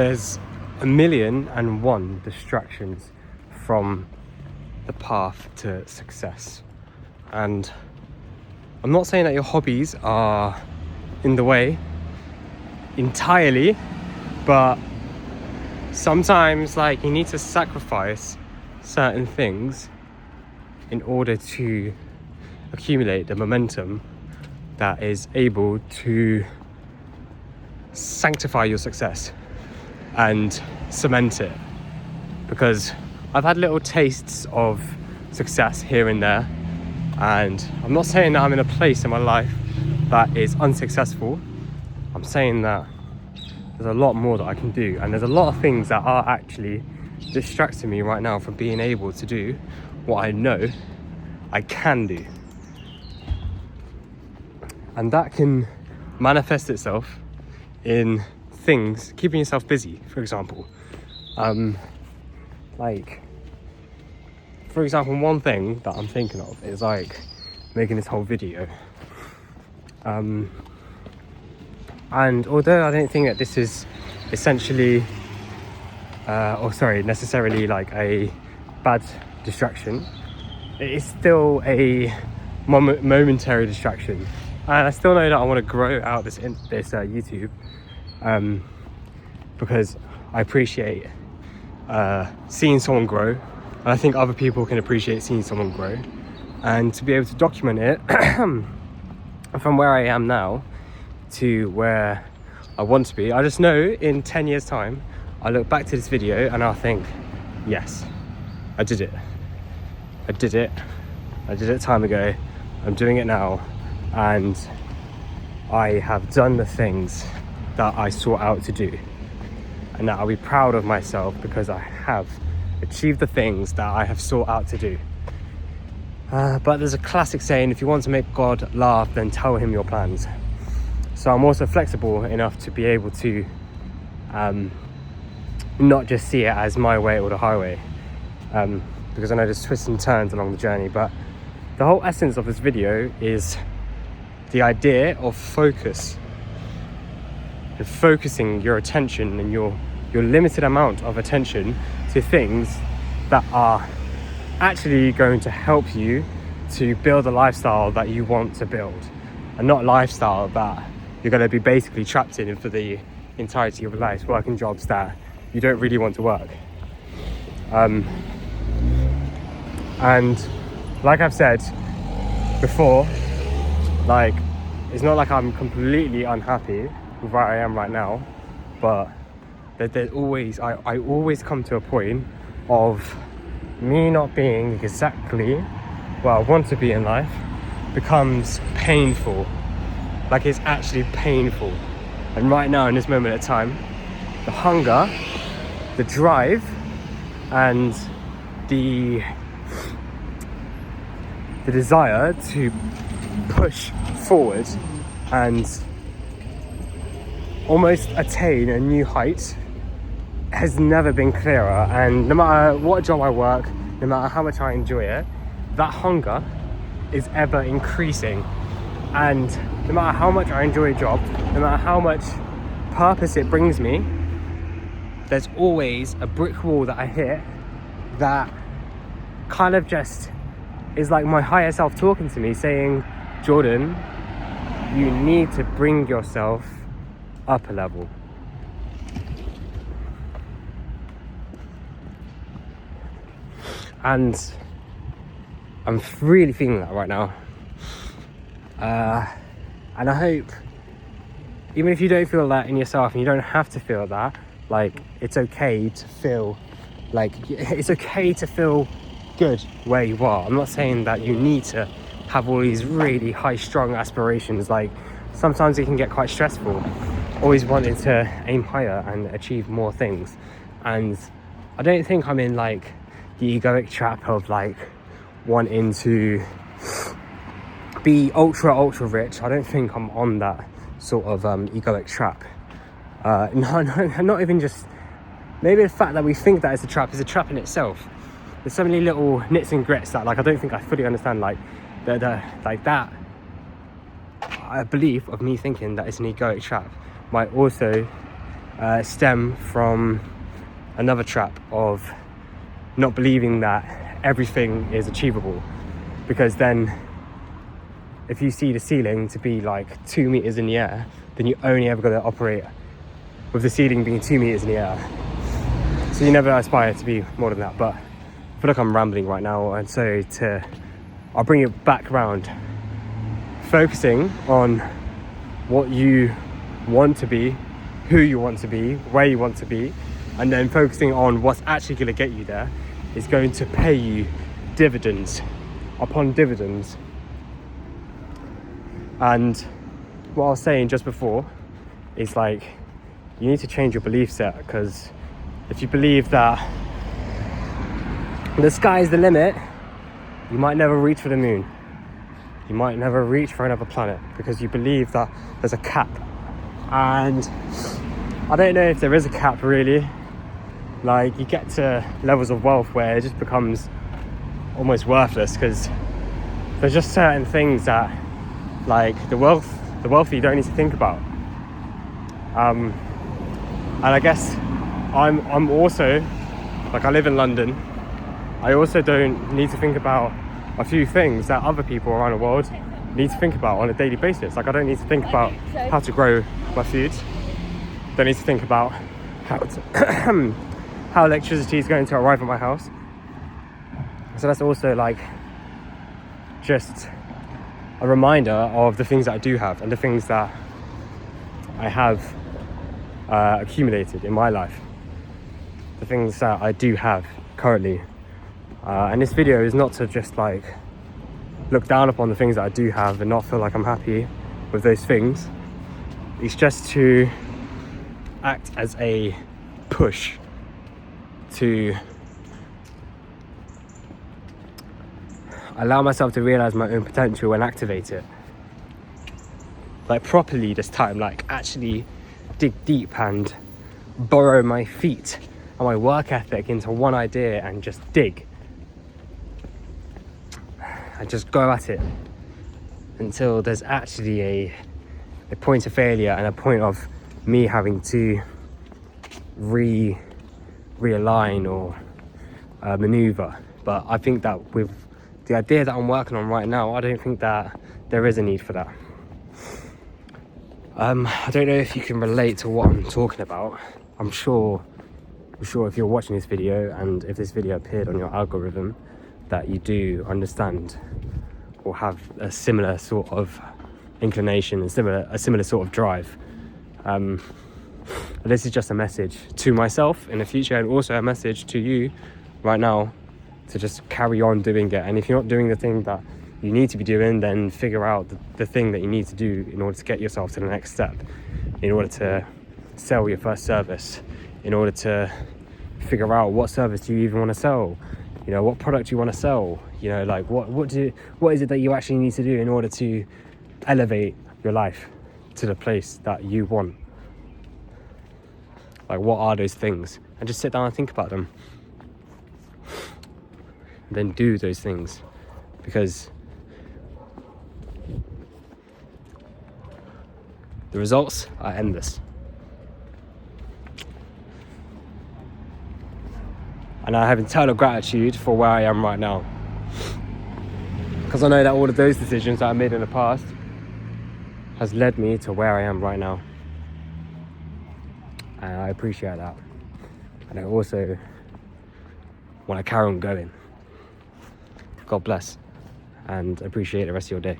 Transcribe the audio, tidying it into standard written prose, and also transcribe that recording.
there's 1,000,001 distractions from the path to success. And I'm not saying that your hobbies are in the way entirely, but sometimes like you need to sacrifice certain things in order to accumulate the momentum that is able to sanctify your success and cement it. Because I've had little tastes of success here and there, and I'm not saying that I'm in a place in my life that is unsuccessful. I'm saying that there's a lot more that I can do, and there's a lot of things that are actually distracting me right now from being able to do what I know I can do. And that can manifest itself in things, keeping yourself busy, for example. For example, one thing that I'm thinking of is like making this whole video. And although I don't think that this is essentially, necessarily like a bad distraction, it is still a momentary distraction. And I still know that I want to grow out this YouTube, because I appreciate seeing someone grow, and I think other people can appreciate seeing someone grow, and to be able to document it from where I am now to where I want to be. I just know in 10 years time I look back to this video and I'll think, yes, I did it time ago, I'm doing it now, and I have done the things that I sought out to do, and that I'll be proud of myself because I have achieved the things that I have sought out to do. But there's a classic saying, if you want to make God laugh, then tell him your plans. So I'm also flexible enough to be able to not just see it as my way or the highway, because I know there's twists and turns along the journey. But the whole essence of this video is the idea of focus, and focusing your attention and your limited amount of attention to things that are actually going to help you to build a lifestyle that you want to build, and not a lifestyle that you're going to be basically trapped in for the entirety of your life, working jobs that you don't really want to work. And like I've said before, like, it's not like I'm completely unhappy with where I am right now, but there's always, I always come to a point of me not being exactly where I want to be in life becomes painful. Like, it's actually painful. And right now, in this moment of time, the hunger, the drive, and the desire to push forward and almost attain a new height has never been clearer. And no matter what job I work, no matter how much I enjoy it, that hunger is ever increasing. And no matter how much I enjoy a job, no matter how much purpose it brings me, there's always a brick wall that I hit that kind of just is like my higher self talking to me, saying, Jordan, you need to bring yourself up a level. And I'm really feeling that right now. And I hope, even if you don't feel that in yourself, and you don't have to feel that, like, it's okay to feel like, it's okay to feel good where you are. I'm not saying that you need to have all these really high strung aspirations. Like, sometimes it can get quite stressful, always wanting to aim higher and achieve more things. And I don't think I'm in like the egoic trap of like wanting to be ultra rich. I don't think I'm on that sort of egoic trap. Not even just, maybe the fact that we think that it's a trap is a trap in itself. There's so many little nits and grits that, like, I don't think I fully understand, like that I believe of me thinking that it's an egoic trap might also stem from another trap of not believing that everything is achievable, because then if you see the ceiling to be like 2 meters in the air, then you only ever got to operate with the ceiling being 2 meters in the air. So you never aspire to be more than that. But I feel like I'm rambling right now, and so I'll bring it back around, focusing on what you want to be, who you want to be, where you want to be, and then focusing on what's actually going to get you there is going to pay you dividends upon dividends. And what I was saying just before is like, you need to change your belief set, because if you believe that the sky is the limit, you might never reach for the moon. You might never reach for another planet, because you believe that there's a cap. And I don't know if there is a cap really. Like, you get to levels of wealth where it just becomes almost worthless, because there's just certain things that, like the wealthy you don't need to think about. And I guess I'm also, like, I live in London. I also don't need to think about a few things that other people around the world need to think about on a daily basis. Like, I don't need to think about how to grow my food. Don't need to think about how electricity is going to arrive at my house. So that's also like just a reminder of the things that I do have and the things that I have accumulated in my life, the things that I do have currently. And this video is not to just like look down upon the things that I do have and not feel like I'm happy with those things. It's just to act as a push to allow myself to realize my own potential and activate it, like properly this time, like actually dig deep and burrow my feet and my work ethic into one idea and just dig and just go at it until there's actually a point of failure and a point of me having to realign or maneuver. But I think that with the idea that I'm working on right now, I don't think that there is a need for that. I don't know if you can relate to what I'm talking about. I'm sure if you're watching this video and if this video appeared on your algorithm, that you do understand or have a similar sort of inclination and a similar sort of drive. This is just a message to myself in the future, and also a message to you right now to just carry on doing it. And if you're not doing the thing that you need to be doing, then figure out the thing that you need to do in order to get yourself to the next step, in order to sell your first service, in order to figure out what service do you even want to sell, you know, what product you want to sell, you know, like what is it that you actually need to do in order to elevate your life to the place that you want. Like, what are those things? And just sit down and think about them. And then do those things, because the results are endless. And I have eternal gratitude for where I am right now, because I know that all of those decisions that I made in the past has led me to where I am right now. And I appreciate that. And I also want to carry on going. God bless, and appreciate the rest of your day.